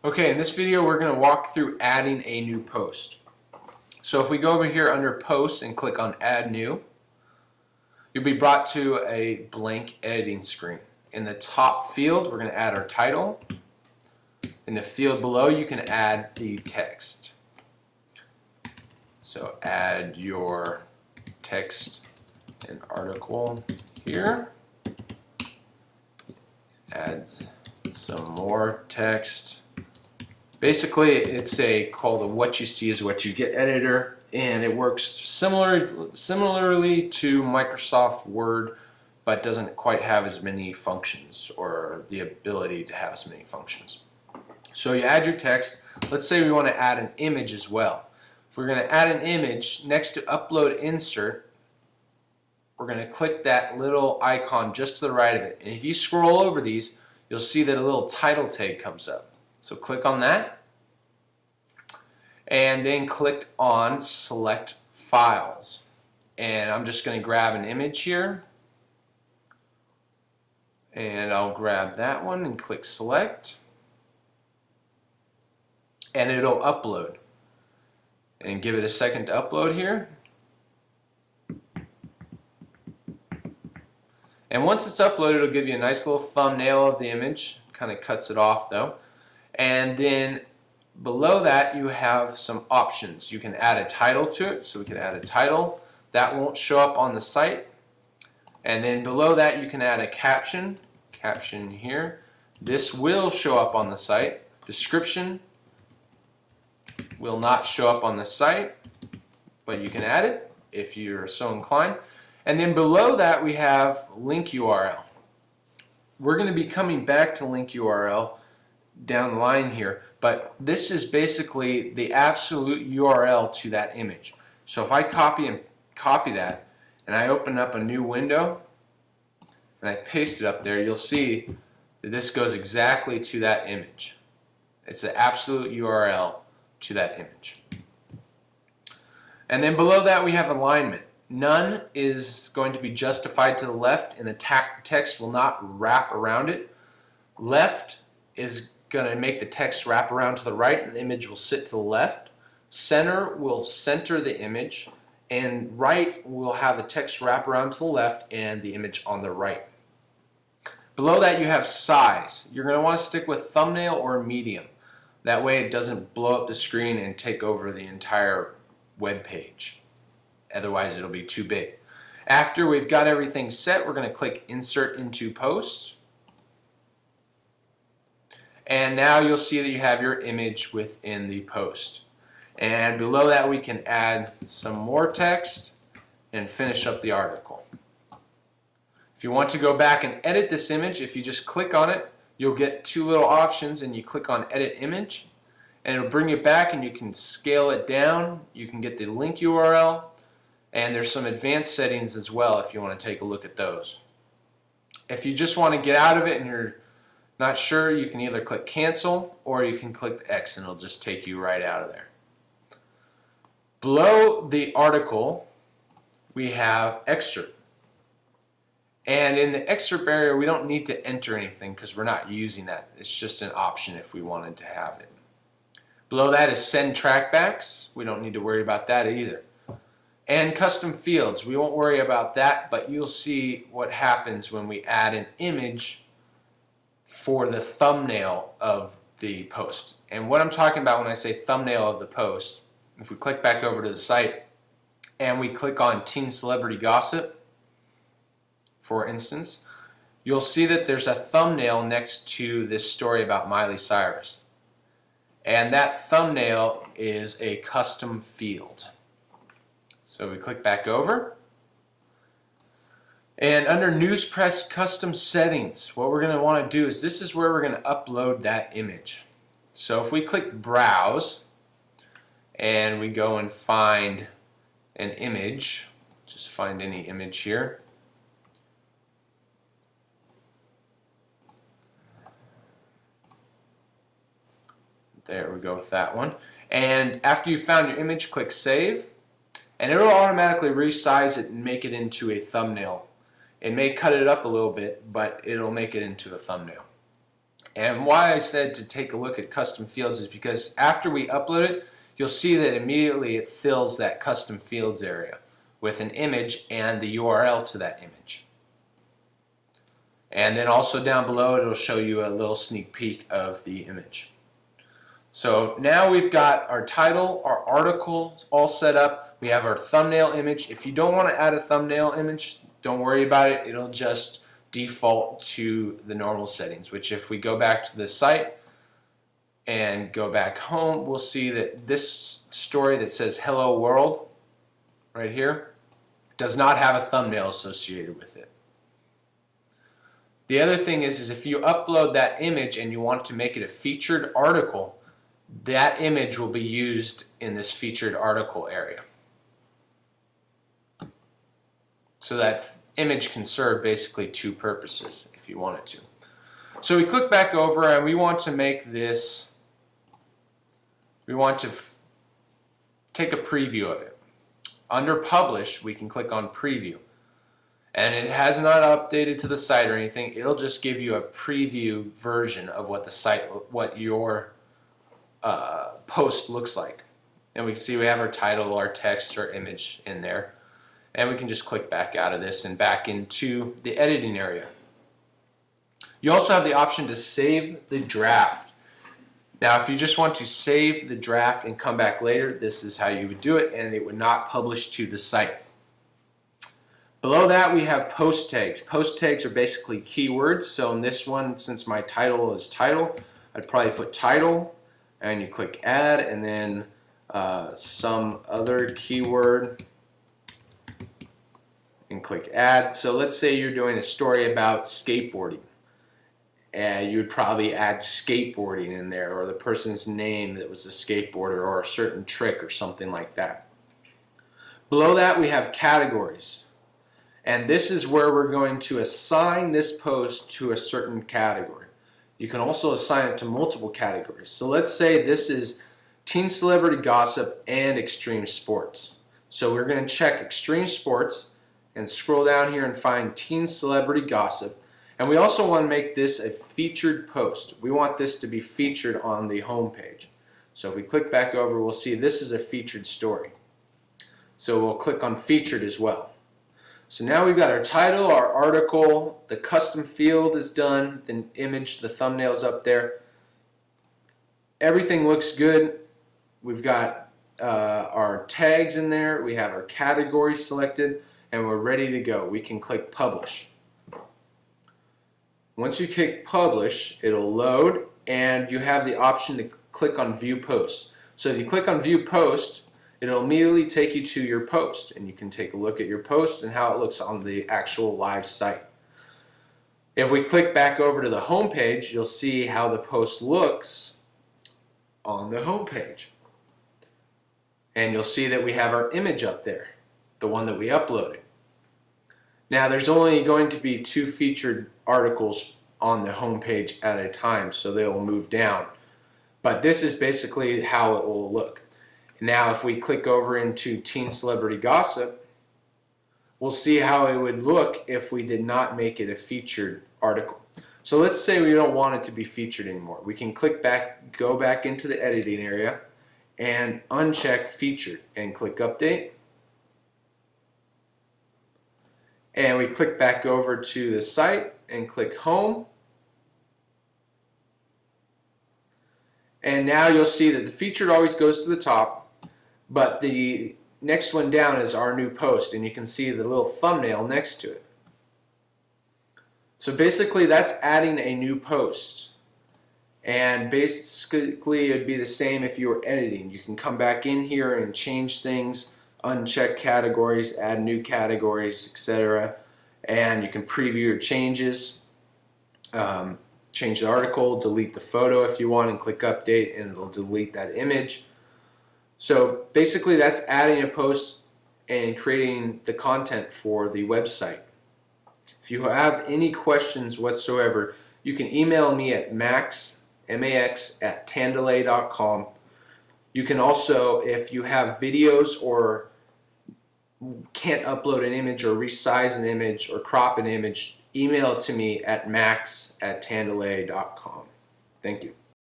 Okay, in this video we're going to walk through adding a new post. So if we go over here under Posts and click on Add New, you'll be brought to a blank editing screen. In the top field we're going to add our title. In the field below you can add the text. So add your text and article here. Add some more text. Basically, it's called a "what you see is what you get" editor, and it works similarly to Microsoft Word, but doesn't quite have as many functions or the ability to have as many functions. So you add your text. Let's say we want to add an image as well. If we're going to add an image, next to Upload Insert, we're going to click that little icon just to the right of it. And if you scroll over these, you'll see that a little title tag comes up. So click on that, and then click on Select Files. And I'm just going to grab an image here, and I'll grab that one and click Select, and it'll upload. And give it a second to upload here. And once it's uploaded, it'll give you a nice little thumbnail of the image. Kind of cuts it off though. And then below that you have some options. You can add a title to it, so we can add a title. That won't show up on the site. And then below that you can add a caption here. This will show up on the site. Description will not show up on the site, but you can add it if you're so inclined. And then below that we have link URL. We're going to be coming back to link URL down the line here, but this is basically the absolute URL to that image. So if I copy that and I open up a new window and I paste it up there, you'll see that this goes exactly to that image. It's the absolute URL to that image. And then below that we have alignment. None is going to be justified to the left, and the text will not wrap around it. Left is going to make the text wrap around to the right, and the image will sit to the left. Center will center the image, and right will have the text wrap around to the left and the image on the right. Below that you have size. You're going to want to stick with thumbnail or medium. That way it doesn't blow up the screen and take over the entire web page. Otherwise it'll be too big. After we've got everything set, we're going to click Insert into Post. And now you'll see that you have your image within the post. And below that we can add some more text and finish up the article. If you want to go back and edit this image, if you just click on it, you'll get two little options, and you click on Edit Image, and it'll bring it back, and you can scale it down. You can get the link URL, and there's some advanced settings as well if you want to take a look at those. If you just want to get out of it and you're not sure, you can either click Cancel or you can click the X and it'll just take you right out of there. Below the article we have Excerpt. And in the excerpt area we don't need to enter anything because we're not using that. It's just an option if we wanted to have it. Below that is Send Trackbacks. We don't need to worry about that either. And custom fields. We won't worry about that, but you'll see what happens when we add an image for the thumbnail of the post. And what I'm talking about when I say thumbnail of the post, if we click back over to the site and we click on Teen Celebrity Gossip, for instance, you'll see that there's a thumbnail next to this story about Miley Cyrus. And that thumbnail is a custom field. So we click back over. And under News Press Custom Settings, what we're going to want to do is this is where we're going to upload that image. So if we click Browse and we go and find an image, just find any image here. There we go with that one. And after you found your image, click Save, and it'll automatically resize it and make it into a thumbnail. It may cut it up a little bit, but it'll make it into a thumbnail. And why I said to take a look at custom fields is because after we upload it, you'll see that immediately it fills that custom fields area with an image and the URL to that image. And then also down below it'll show you a little sneak peek of the image. So now we've got our title, our article all set up. We have our thumbnail image. If you don't want to add a thumbnail image, don't worry about it. It'll just default to the normal settings, which if we go back to the site and go back home, we'll see that this story that says Hello World right here does not have a thumbnail associated with it. The other thing is if you upload that image and you want to make it a featured article, that image will be used in this featured article area. So that image can serve basically two purposes if you want it to. So we click back over and we want to make this, we want to take a preview of it. Under Publish, we can click on Preview. And it has not updated to the site or anything. It'll just give you a preview version of what the site, what your post looks like. And we can see we have our title, our text, our image in there. And we can just click back out of this and back into the editing area. You also have the option to save the draft. Now if you just want to save the draft and come back later, this is how you would do it, and it would not publish to the site. Below that we have post tags. Post tags are basically keywords. So in this one, since my title is title, I'd probably put title, and you click add, and then some other keyword, and click add. So let's say you're doing a story about skateboarding, and you would probably add skateboarding in there, or the person's name that was a skateboarder, or a certain trick or something like that. Below that we have categories. And this is where we're going to assign this post to a certain category. You can also assign it to multiple categories. So let's say this is teen celebrity gossip and extreme sports. So we're going to check extreme sports and scroll down here and find teen celebrity gossip. And we also want to make this a featured post. We want this to be featured on the home page. So if we click back over, we'll see this is a featured story. So we'll click on featured as well. So now we've got our title, our article, the custom field is done, the image, the thumbnail's up there. Everything looks good. We've got our tags in there, we have our category selected, and we're ready to go. We can click publish. Once you click publish, it'll load, and you have the option to click on view post. So if you click on view post, it'll immediately take you to your post, and you can take a look at your post and how it looks on the actual live site. If we click back over to the home page, you'll see how the post looks on the home page. And you'll see that we have our image up there, the one that we uploaded. Now there's only going to be 2 featured articles on the home page at a time, so they'll move down. But this is basically how it will look. Now if we click over into teen celebrity gossip, we'll see how it would look if we did not make it a featured article. So let's say we don't want it to be featured anymore. We can click back, go back into the editing area and uncheck featured and click update. And we click back over to the site and click home. And now you'll see that the featured always goes to the top, but the next one down is our new post, and you can see the little thumbnail next to it. So basically that's adding a new post. And basically it'd be the same if you were editing. You can come back in here and change things, uncheck categories, add new categories, etc. And you can preview your changes, change the article, delete the photo if you want, and click update, and it'll delete that image. So basically that's adding a post and creating the content for the website. If you have any questions whatsoever, you can email me at max@tandelay.com. You can also, if you have videos or can't upload an image or resize an image or crop an image, email it to me at max@tandelay.com. Thank you.